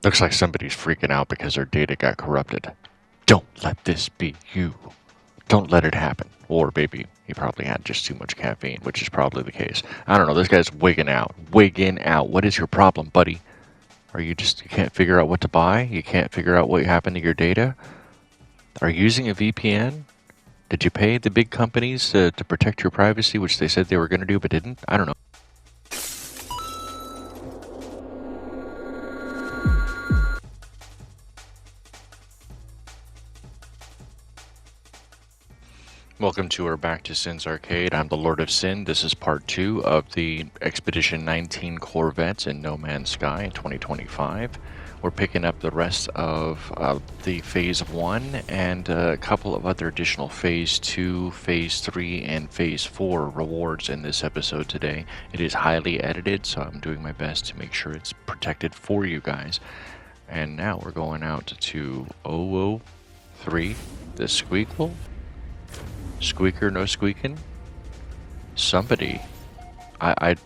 Looks like somebody's freaking out because their data got corrupted. Don't let this be you. Don't let it happen. Or maybe he probably had just too much caffeine, which is probably the case. I don't know. This guy's wigging out. Wigging out. What is your problem, buddy? Are you can't figure out what to buy? You can't figure out what happened to your data? Are you using a VPN? Did you pay the big companies to protect your privacy, which they said they were going to do but didn't? I don't know. Welcome to our Back to Sin's Arcade. I'm the Lord of Sin. This is part 2 of the Expedition 19 Corvettes in No Man's Sky in 2025. We're picking up the rest of the Phase 1 and a couple of other additional Phase 2, Phase 3, and Phase 4 rewards in this episode today. It is highly edited, so I'm doing my best to make sure it's protected for you guys. And now we're going out to 003, the Squeakle. Squeaker, no squeaking? Somebody. I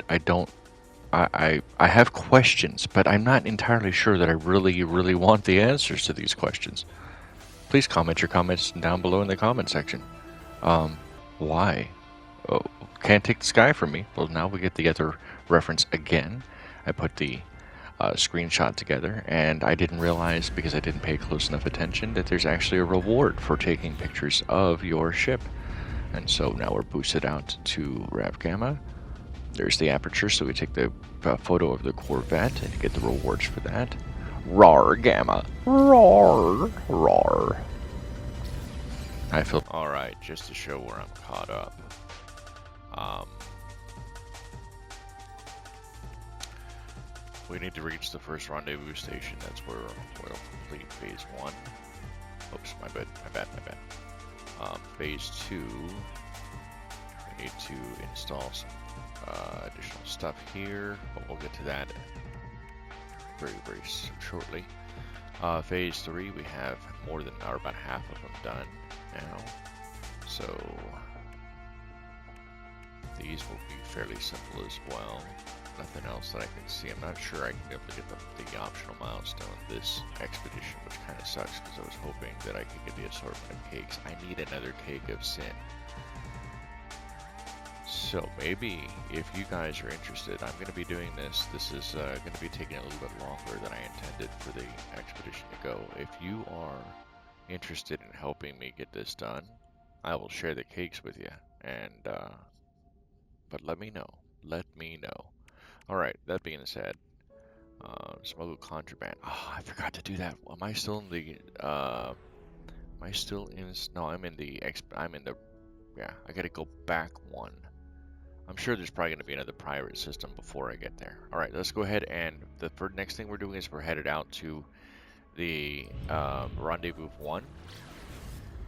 have questions, but I'm not entirely sure that I really want the answers to these questions. Please comment your comments down below in the comment section. Why? Oh, can't take the sky from me. Well, now we get the other reference again. I put the screenshot together, and I didn't realize, because I didn't pay close enough attention, that there's actually a reward for taking pictures of your ship. And so now we're boosted out to Rav Gamma. There's the aperture, so we take the photo of the Corvette and get the rewards for that. Rar Gamma. Rar. Rar. I feel... Alright, just to show where I'm caught up. We need to reach the first rendezvous station. That's where we'll complete Phase 1. Oops, my bad. Phase 2, we need to install some additional stuff here, but we'll get to that very shortly. Phase 3, we have more than, or about half of them done now, so these will be fairly simple as well. Nothing else that I can see. I'm not sure I can be able to get the optional milestone this expedition, which kind of sucks because I was hoping that I could get the assortment of cakes. I need another cake of Sin. So maybe if you guys are interested, I'm going to be doing this. This is going to be taking a little bit longer than I intended for the expedition to go. If you are interested in helping me get this done, I will share the cakes with you. And but let me know. Let me know. Alright, that being said, smuggle contraband. Oh, I forgot to do that. Am I still in the, am I still in, no, I'm in the, yeah, I gotta go back one. I'm sure there's probably gonna be another pirate system before I get there. Alright, let's go ahead, and the next thing we're doing is we're headed out to the, Rendezvous 1.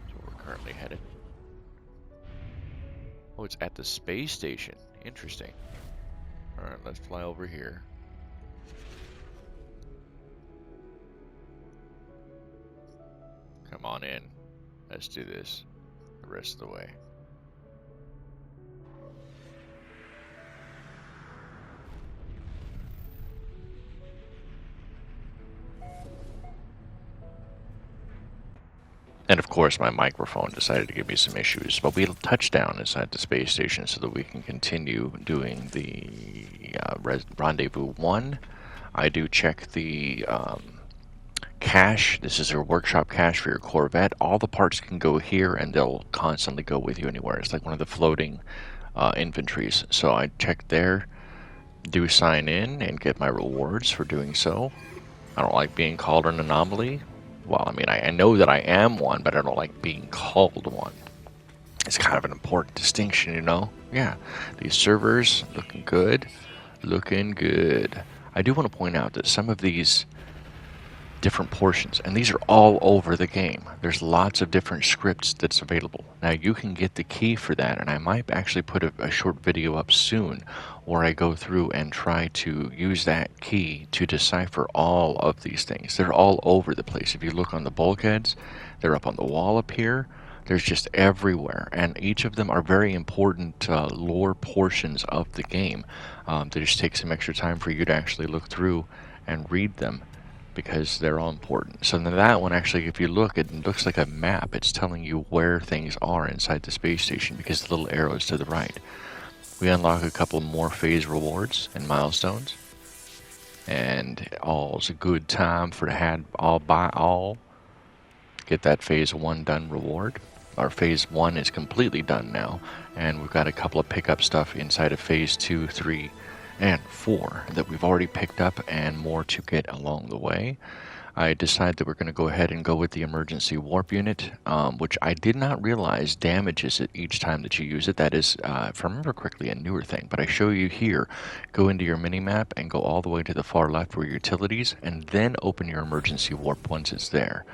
That's where we're currently headed. Oh, it's at the space station. Interesting. Alright, let's fly over here. Come on in. Let's do this the rest of the way. And of course, my microphone decided to give me some issues, but we'll touch down inside the space station so that we can continue doing the Rendezvous 1. I do check the cache. This is your workshop cache for your Corvette. All the parts can go here, and they'll constantly go with you anywhere. It's like one of the floating inventories. So I check there, do sign in, and get my rewards for doing so. I don't like being called an anomaly. Well, I mean, I know that I am one, but I don't like being called one. It's kind of an important distinction, you know? Yeah, these servers looking good. Looking good. I do want to point out that some of these different portions, and these are all over the game. There's lots of different scripts that's available. Now, you can get the key for that, and I might actually put a short video up soon where I go through and try to use that key to decipher all of these things. They're all over the place. If you look on the bulkheads, they're up on the wall up here. There's just everywhere, and each of them are very important lore portions of the game. They just take some extra time for you to actually look through and read them, because they're all important. So then that one, actually, if you look, it looks like a map. It's telling you where things are inside the space station because the little arrows to the right. We unlock a couple more phase rewards and milestones, and all's a good time for to have all by all. Get that phase 1 done reward. Our phase 1 is completely done now, and we've got a couple of pickup stuff inside of phase 2, 3, and 4 that we've already picked up, and more to get along the way. I decided that we're going to go ahead and go with the emergency warp unit, which I did not realize damages it each time that you use it. That is, if I remember correctly, a newer thing, but I show you here. Go into your mini-map and go all the way to the far left where utilities, and then open your emergency warp once it's there.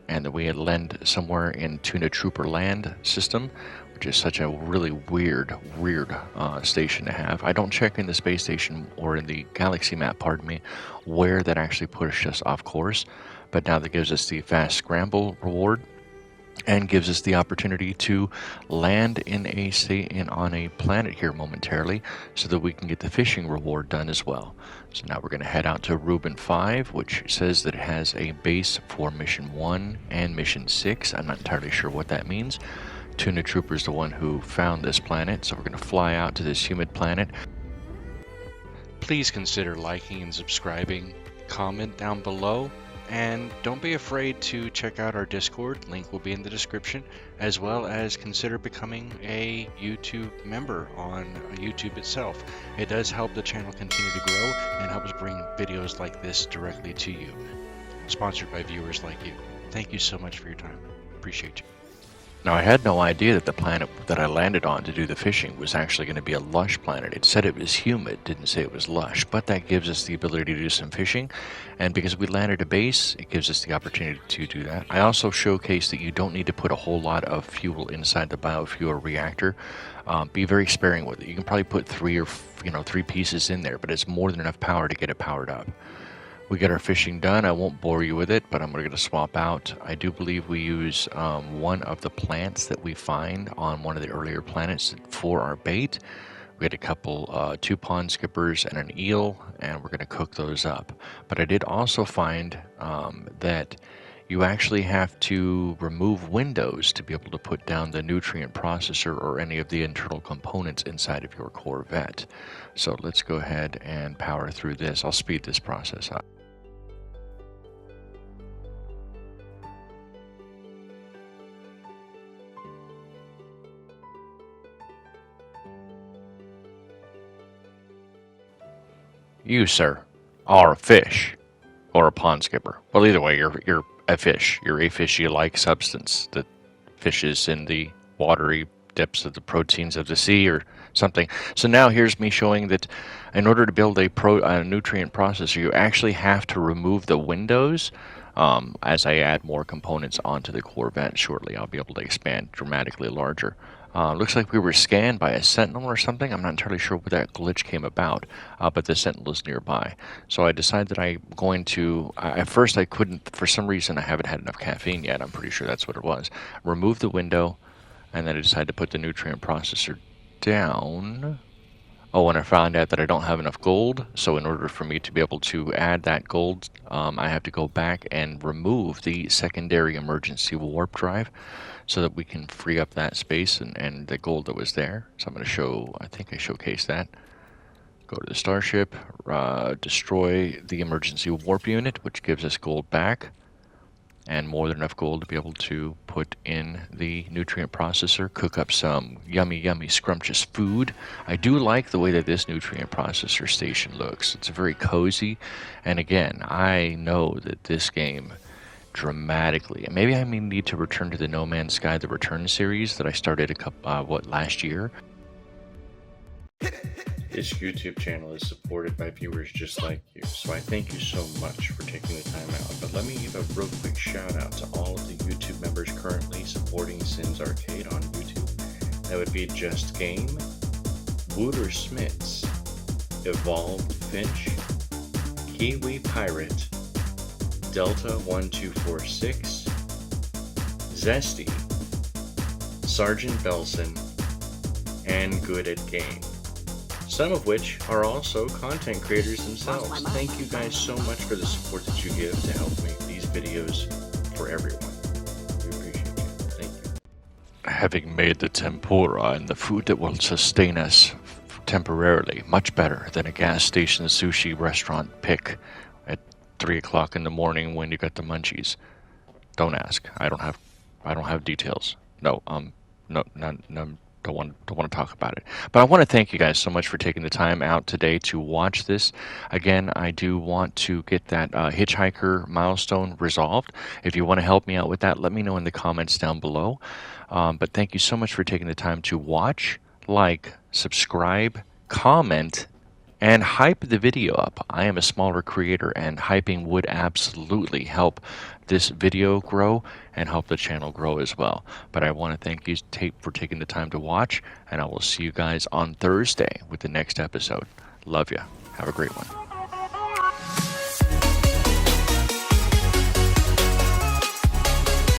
And that we had land somewhere in Tuna Trooper Land system, which is such a really weird station to have. I don't check in the space station or in the galaxy map, pardon me, where that actually pushed us off course. But now that gives us the fast scramble reward and gives us the opportunity to land on a planet here momentarily so that we can get the fishing reward done as well. So now we're going to head out to Rubin 5, which says that it has a base for Mission 1 and Mission 6. I'm not entirely sure what that means. Tuna Trooper is the one who found this planet, so we're going to fly out to this humid planet. Please consider liking and subscribing, comment down below, and don't be afraid to check out our Discord, link will be in the description, as well as consider becoming a YouTube member on YouTube itself. It does help the channel continue to grow and helps bring videos like this directly to you. Sponsored by viewers like you. Thank you so much for your time. Appreciate you. Now, I had no idea that the planet that I landed on to do the fishing was actually going to be a lush planet. It said it was humid, didn't say it was lush, but that gives us the ability to do some fishing, and because we landed a base, it gives us the opportunity to do that. I also showcased that you don't need to put a whole lot of fuel inside the biofuel reactor. Be very sparing with it. You can probably put three pieces in there, but it's more than enough power to get it powered up. We get our fishing done. I won't bore you with it, but I'm going to swap out. I do believe we use one of the plants that we find on one of the earlier planets for our bait. We had a couple, 2 pond skippers and an eel, and we're going to cook those up. But I did also find that you actually have to remove windows to be able to put down the nutrient processor or any of the internal components inside of your Corvette. So let's go ahead and power through this. I'll speed this process up. You, sir, are a fish or a pond skipper. Well, either way, you're a fish. You're a fishy-like substance that fishes in the watery depths of the proteins of the sea or something. So now here's me showing that in order to build a nutrient processor, you actually have to remove the windows. As I add more components onto the Corvette shortly, I'll be able to expand dramatically larger. Looks like we were scanned by a sentinel or something. I'm not entirely sure where that glitch came about, but the sentinel is nearby. So I decided that I'm going to, at first I couldn't, for some reason I haven't had enough caffeine yet, I'm pretty sure that's what it was. Remove the window, and then I decided to put the nutrient processor down. Oh, and I found out that I don't have enough gold, so in order for me to be able to add that gold, I have to go back and remove the secondary emergency warp drive so that we can free up that space and the gold that was there. So I'm going to show, I think I showcased that. Go to the starship, destroy the emergency warp unit, which gives us gold back, and more than enough gold to be able to put in the nutrient processor, cook up some yummy, scrumptious food. I do like the way that this nutrient processor station looks. It's very cozy, and again, I know that this game dramatically, and maybe I may need to return to the No Man's Sky The Return series that I started last year. This YouTube channel is supported by viewers just like you, so I thank you so much for taking the time out. But let me give a real quick shout out to all of the YouTube members currently supporting Sims Arcade on YouTube. That would be Just Game, Wooter Smits, Evolved Finch, Kiwi Pirate, Delta1246, Zesty, Sergeant Belson, and Good at Game. some of which are also content creators themselves. Thank you guys so much for the support that you give to help make these videos for everyone. We appreciate you. Thank you. Having made the tempura and the food that will sustain us temporarily, much better than a gas station sushi restaurant pick at 3 o'clock in the morning when you got the munchies. Don't ask. I don't have details. No, don't want to talk about it. But I want to thank you guys so much for taking the time out today to watch this. Again, I do want to get that hitchhiker milestone resolved. If you want to help me out with that, let me know in the comments down below. But thank you so much for taking the time to watch, like, subscribe, comment, and hype the video up. I am a smaller creator, and hyping would absolutely help this video grow and help the channel grow as well. But I want to thank you for taking the time to watch, and I will see you guys on Thursday with the next episode. Love ya. Have a great one.